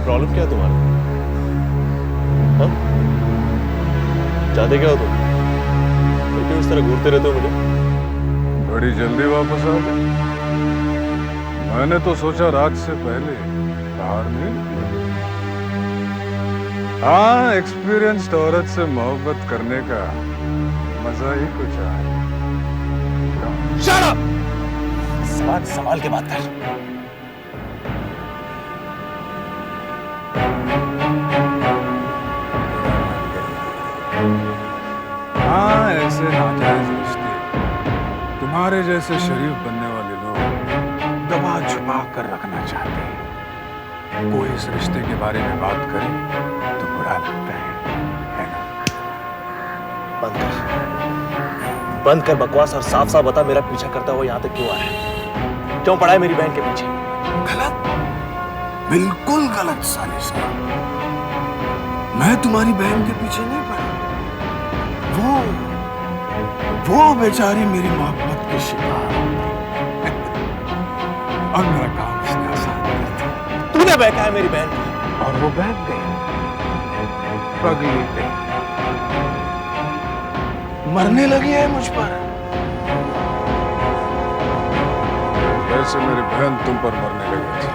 Problem क्या है तुम्हारा? हाँ? चाहते क्या हो तुम? तो क्यों इस तरह घूरते रहते हो मुझे? बड़ी जल्दी वापस आ गए। मैंने तो सोचा रात से पहले बाहर नहीं। हाँ, एक्सपीरियंस्ड औरत से मोहब्बत करने का मजा ही कुछ है। Shut up! सवाल सवाल के बात कर। हाँ, ऐसे नाजायज रिश्ते तुम्हारे जैसे शरीफ बनने वाले लोग दबा छुपा कर रखना चाहते हैं। कोई इस रिश्ते के बारे में बात करे तो बुरा लगता है ना? बंद कर बकवास और साफ साफ बता, मेरा पीछा करता हुआ यहां तक क्यों आ रहा है? क्यों पड़ा है मेरी बहन के पीछे? गलत, बिल्कुल गलत साले साहब। मैं तुम्हारी बहन के पीछे नहीं पड़ा। वो बेचारी मेरी मोहब्बत की शिकार और मेरा काम इसने आसान कर दिया। तूने बहका है मेरी बहन को और वो बहक गई, पगली गई, मरने लगी है मुझ पर। वैसे मेरी बहन तुम पर मरने लगी थी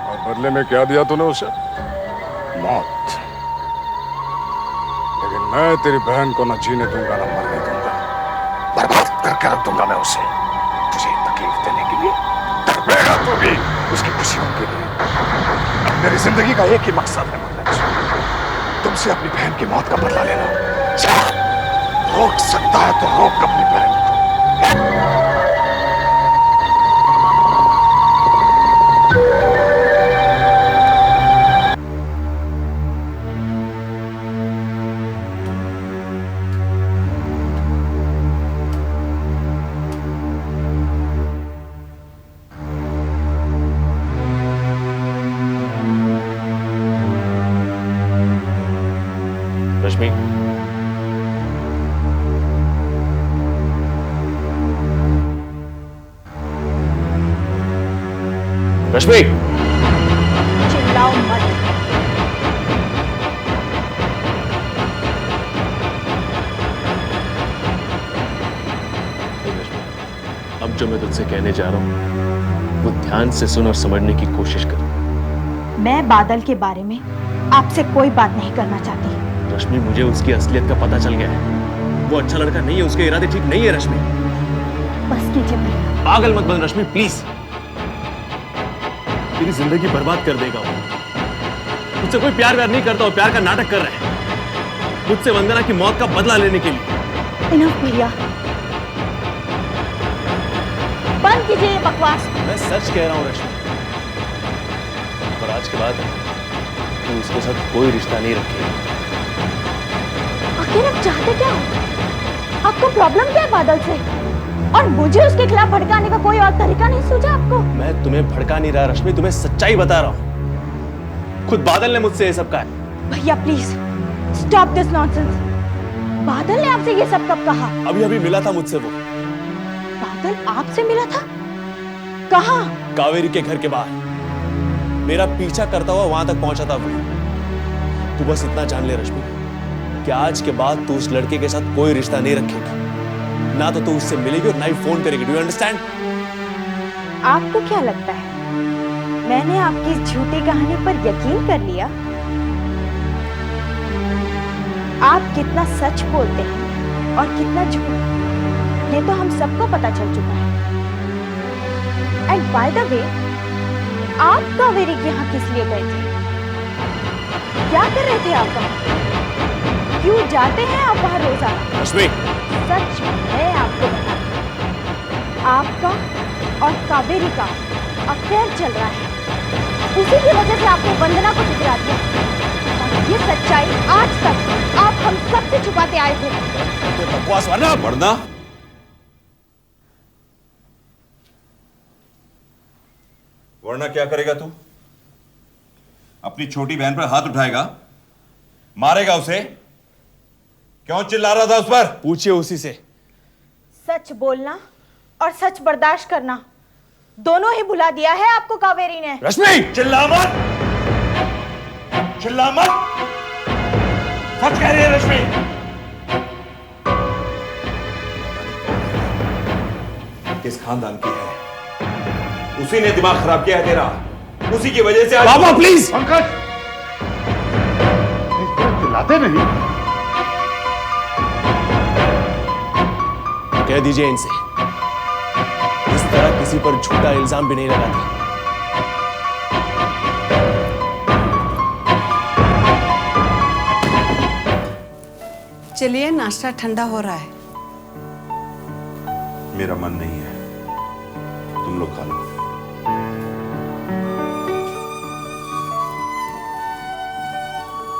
और बदले में क्या दिया तूने उसे? मौत। लेकिन मैं तेरी बहन को न जीने दूंगा न मरने दूंगा। बर्बाद करके रख दूंगा मैं उसे, तुझे तकलीफ देने के लिए। तड़पेगा तू भी उसकी खुशियों के लिए। अब मेरी जिंदगी का एक ही मकसद है मनोज, तुमसे अपनी बहन की मौत का बदला लेना। जा, रोक सकता है तो रोक अपनी बहन को। रश्मि, रश्मि, चिल्लाओ मत। अब जो मैं तुझसे कहने जा रहा हूं वो ध्यान से सुन और समझने की कोशिश कर। मैं बादल के बारे में आपसे कोई बात नहीं करना चाहती। रश्मि, मुझे उसकी असलियत का पता चल गया है। वो अच्छा लड़का नहीं है, उसके इरादे ठीक नहीं है। रश्मि, बस कीजिए भैया। पागल मत बन रश्मि, प्लीज। तेरी जिंदगी बर्बाद कर देगा वो। मुझसे कोई प्यार व्यार नहीं करता, वो प्यार का नाटक कर रहा है मुझसे वंदना की मौत का बदला लेने के लिए। इनफ भैया, बंद कीजिए ये बकवास। मैं सच कह रहा हूं रश्मि, पर आज के बाद तू उसके साथ कोई रिश्ता नहीं रखेगी। आखिर आप चाहते क्या हो? आपको प्रॉब्लम क्या है बादल से? और मुझे उसके खिलाफ भड़काने का कोई और तरीका नहीं सूझा आपको? मैं तुम्हें भड़का नहीं रहा रश्मि, तुम्हें सच्चाई बता रहा हूं। खुद बादल ने मुझसे ये सब कहा है। भैया प्लीज स्टॉप दिस नॉनसेंस। बादल ने आपसे ये सब कब कहा? अभी अभी मिला था मुझसे वो। बादल आपसे मिला था? कहाँ? कावेरी के घर के बाहर। मेरा पीछा करता हुआ वहां तक पहुंचा था वो। तू बस इतना जान ले रश्मि कि आज के बाद तू उस लड़के के साथ कोई रिश्ता नहीं रखेगी। ना तो तू उससे मिलेगी और ना ही फोन करेगी। Do you understand? आपको क्या लगता है मैंने आपकी इस झूठी कहानी पर यकीन कर लिया? आप कितना सच बोलते हैं और कितना झूठ, ये तो हम सबको पता चल चुका है। एंड बाय द वे, आप कावेरी के यहाँ किस लिए गए थे? क्या कर रहे थे आप वहाँ? क्यों जाते हैं आप वहाँ रोजाना? रश्मि, सच मैं आपको बताती हूँ, आपका और कावेरी का अफेयर चल रहा है। उसी की वजह से आपने वंदना को ठुकरा दिया। और ये सच्चाई आज तक आप हम सबसे छुपाते आए थे। बकवास वरना वरना क्या करेगा तू? अपनी छोटी बहन पर हाथ उठाएगा, मारेगा उसे? क्यों चिल्ला रहा था उस पर? पूछिए उसी से। सच बोलना और सच बर्दाश्त करना दोनों ही बुला दिया है आपको कावेरी ने। रश्मि, चिल्ला मत, चिल्ला मत। सच कह रही है रश्मि। किस खानदान की है, उसी ने दिमाग खराब किया है तेरा, उसी की वजह से आज। पापा प्लीज। पंकज, चिल्लाते नहीं। कह दीजिए इनसे इस तरह किसी पर झूठा इल्जाम भी नहीं लगाते। चलिए, नाश्ता ठंडा हो रहा है। मेरा मन नहीं है, तुम लोग खा लो।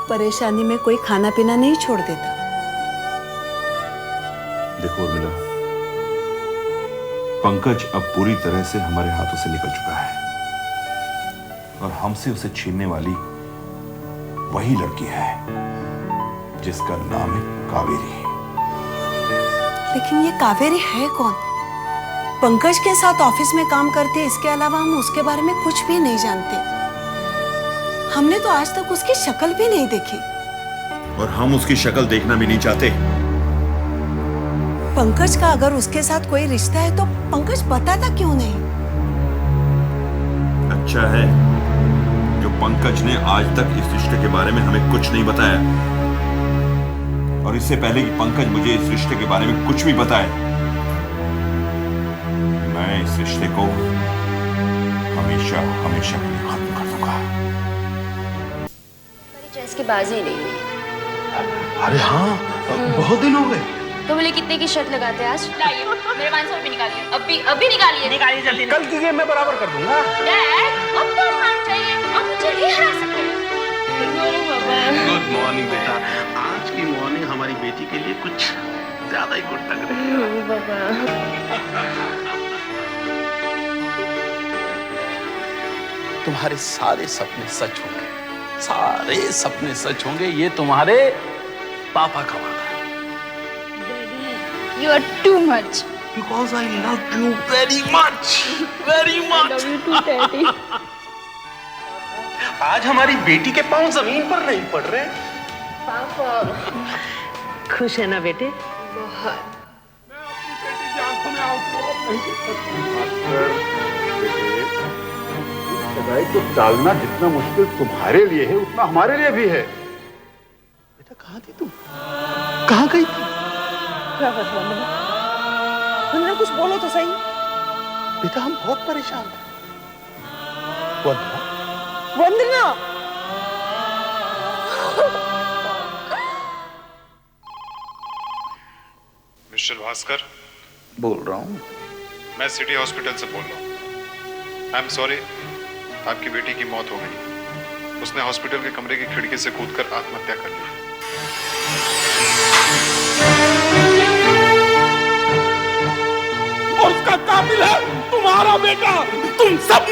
परेशानी में कोई खाना पीना नहीं छोड़ देता। देखो उर्मिला, पंकज अब पूरी तरह से हमारे हाथों से निकल चुका है और हमसे उसे छीनने वाली वही लड़की है जिसका नाम है कावेरी। लेकिन ये कावेरी है कौन? पंकज के साथ ऑफिस में काम करती है, इसके अलावा हम उसके बारे में कुछ भी नहीं जानते। हमने तो आज तक उसकी शक्ल भी नहीं देखी और हम उसकी शक्ल देखना भी नहीं चाहते। पंकज का अगर उसके साथ कोई रिश्ता है तो पंकज बताता क्यों नहीं? अच्छा है जो पंकज ने आज तक इस रिश्ते के बारे में हमें कुछ नहीं बताया, और इससे पहले कि पंकज मुझे इस रिश्ते के बारे में कुछ भी बताए, मैं इस रिश्ते को हमेशा हमेशा के लिए खत्म कर दूंगा। चेस की बाजी ही नहीं हुई। अरे हाँ, बहुत दिन हो गए। तो बोले कितने की शर्त लगाते हैं आज? लाइए, मेरे 500 रुपए निकालिए। अभी निकालिए। निकालिए जल्दी। कल की गेम मैं बराबर कर दूंगा। डैड, अब तो मान चाहिए, अब मुझे नहीं हरा सकते। गुड मॉर्निंग बेटा। आज की मॉर्निंग हमारी बेटी के लिए कुछ ज्यादा ही गुड लग रही है। बाबा, तुम्हारे सारे सपने सच होंगे, सारे सपने सच होंगे, ये तुम्हारे पापा का वादा है। you are too much. Because I love you very much, very much. Love you too, Daddy. आज हमारी बेटी के पांव जमीन पर नहीं पड़ रहे। पापा खुश है ना बेटे? बहुत। मैं अपनी बेटी की आंखों में आंसू नहीं देख सदाई को टालना जितना मुश्किल तुम्हारे लिए है उतना हमारे लिए भी है। बेटा कहाँ थी तुम? कहाँ गई थी? क्या बात वंदना? वंदना कुछ बोलो तो सही। बेटा हम बहुत परेशान थे। वंदना, वंदना, मिस्टर भास्कर, बोल रहा हूँ। मैं सिटी हॉस्पिटल से बोल रहा हूँ। आई एम सॉरी, आपकी बेटी की मौत हो गई। उसने हॉस्पिटल के कमरे की खिड़की से कूदकर आत्महत्या कर ली। और उसका कातिल है तुम्हारा बेटा। तुम सब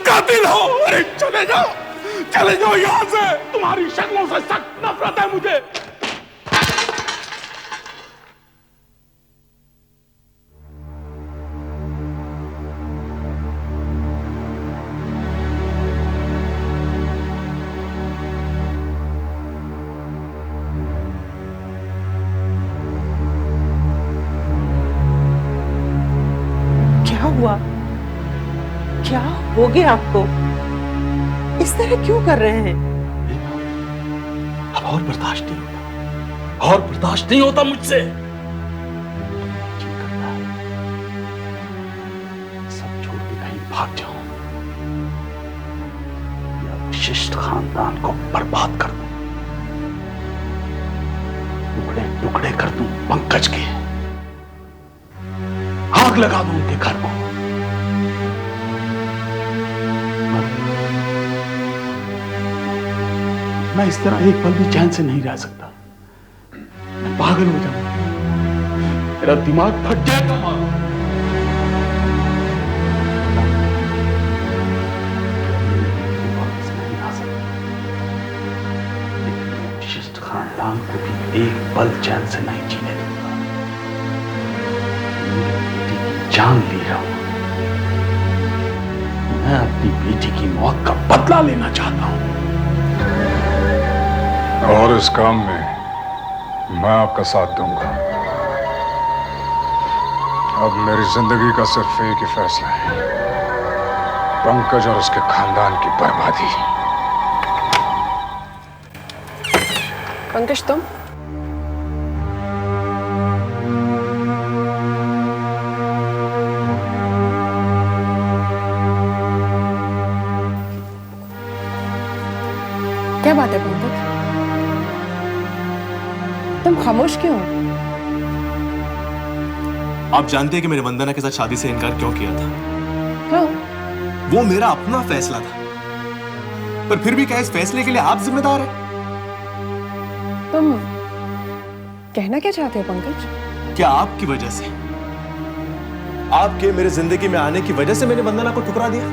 कातिल हो। अरे चले जाओ यहाँ से। तुम्हारी शक्लों से सख्त नफरत है मुझे। हुआ? क्या हो गया आपको? इस तरह क्यों कर रहे हैं? अब और बर्दाश्त नहीं होता, और बर्दाश्त नहीं होता मुझसे। जी करता है सब छोड़ के कहीं भाग जाऊं या विशिष्ट खानदान को बर्बाद कर दूं, टुकड़े टुकड़े कर दूं पंकज के, आग लगा दूं उनके घर को। मैं इस तरह एक पल भी चैन से नहीं रह सकता। मैं पागल हो जाऊंगा, मेरा दिमाग फट जाएगा। वापस नहीं आ सकता, लेकिन विशिष्ट खानदान को भी एक पल चैन से नहीं जीने दूंगा। मेरी बेटी की जान ले रहा हूं, मैं अपनी बेटी की मौत का बदला लेना चाहता हूं। और इस काम में मैं आपका साथ दूंगा। अब मेरी जिंदगी का सिर्फ एक ही फैसला है, पंकज और उसके खानदान की बर्बादी। पंकज तुम? क्या बात है पंकज, तुम खामोश क्यों हो? आप जानते हैं कि मैंने वंदना के साथ शादी से इनकार क्यों किया था? हाँ। वो मेरा अपना फैसला था, पर फिर भी क्या इस फैसले के लिए आप जिम्मेदार हैं? तुम कहना क्या चाहते हो पंकज? क्या आपकी वजह से, आपके मेरे जिंदगी में आने की वजह से मैंने वंदना को ठुकरा दिया?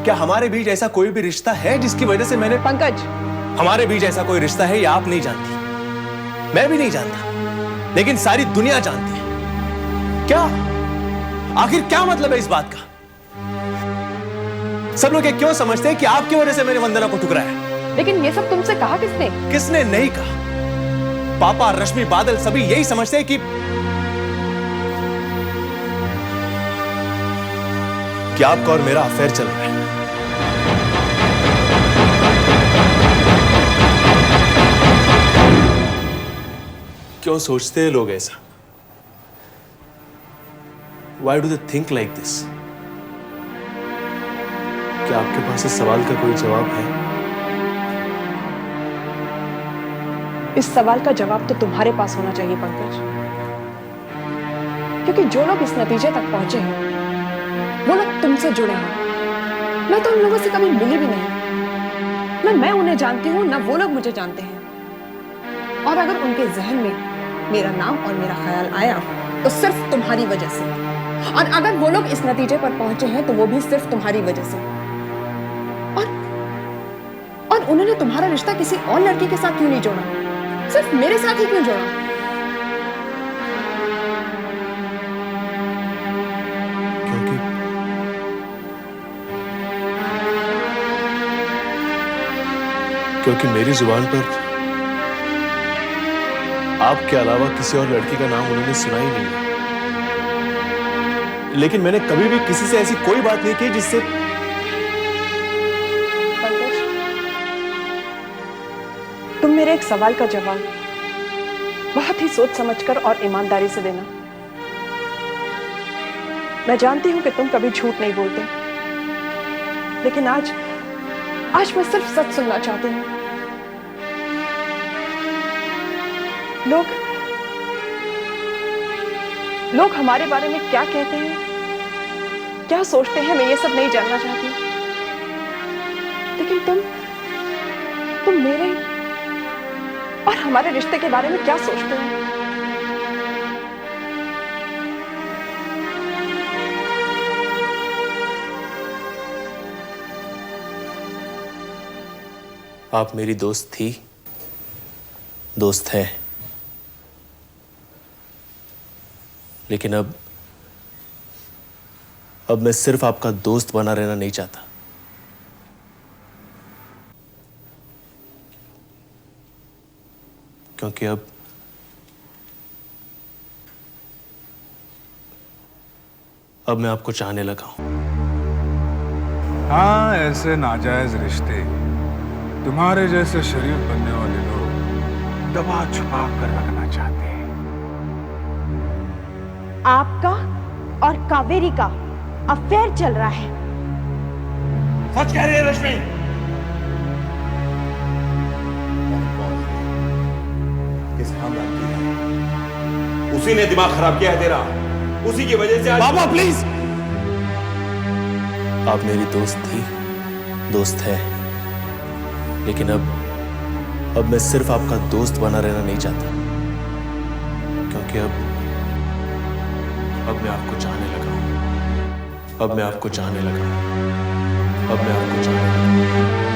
क्या हमारे बीच ऐसा कोई भी रिश्ता है जिसकी वजह से मैंने? पंकज, हमारे बीच ऐसा कोई रिश्ता है, ये आप नहीं जानती, मैं भी नहीं जानता, लेकिन सारी दुनिया जानती है। क्या आखिर क्या मतलब है इस बात का? सब लोग ये क्यों समझते हैं कि आपकी वजह से मैंने वंदना को ठुकराया? लेकिन ये सब तुमसे कहा किसने? किसने नहीं कहा, पापा, रश्मि, बादल सभी यही समझते हैं कि आपका और मेरा अफेयर चल रहा है। क्यों सोचते हैं लोग ऐसा? Why do they think like this? क्या आपके पास इस सवाल का कोई जवाब है? इस सवाल का जवाब तो तुम्हारे पास होना चाहिए पंकज, क्योंकि जो लोग इस नतीजे तक पहुंचे हैं वो लोग तुमसे जुड़े हैं। मैं तो उन लोगों से कभी मिली भी नहीं, ना मैं उन्हें जानती हूं ना वो लोग मुझे जानते हैं। और अगर उनके जहन में मेरा नाम और मेरा ख्याल आया तो सिर्फ तुम्हारी वजह से, और अगर वो लोग इस नतीजे पर पहुंचे हैं तो वो भी सिर्फ तुम्हारी वजह से। और उन्होंने तुम्हारा रिश्ता किसी और लड़की के साथ क्यों नहीं जोड़ा, सिर्फ मेरे साथ ही क्यों जोड़ा? क्योंकि मेरी जुबान पर आपके अलावा किसी और लड़की का नाम उन्होंने सुना ही नहीं है। लेकिन मैंने कभी भी किसी से ऐसी कोई बात नहीं की जिससे। पंकज, तुम मेरे एक सवाल का जवाब बहुत ही सोच समझकर और ईमानदारी से देना। मैं जानती हूं कि तुम कभी झूठ नहीं बोलते, लेकिन आज मैं सिर्फ सच सुनना चाहती हूँ। लोग हमारे बारे में क्या कहते हैं, क्या सोचते हैं, मैं ये सब नहीं जानना चाहती, लेकिन तुम मेरे और हमारे रिश्ते के बारे में क्या सोचते हो? आप मेरी दोस्त थी, दोस्त है, लेकिन अब मैं सिर्फ आपका दोस्त बना रहना नहीं चाहता। क्योंकि अब मैं आपको चाहने लगा हूं। हाँ, ऐसे नाजायज रिश्ते तुम्हारे जैसे शरीफ बनने वाले लोग दबा छुपा कर रखना चाहते हैं। आपका और कावेरी का अफेयर चल रहा है। सच कह रही है रश्मि? किस खानदान की है? उसी ने दिमाग खराब किया है तेरा, उसी की वजह से आज। बाबा प्लीज, आप मेरी दोस्त थी, दोस्त है, लेकिन अब मैं सिर्फ आपका दोस्त बना रहना नहीं चाहता। क्योंकि अब मैं आपको चाहने लगा हूं। अब मैं आपको चाहने लगा हूं। अब मैं आपको चाहने लगा हूं।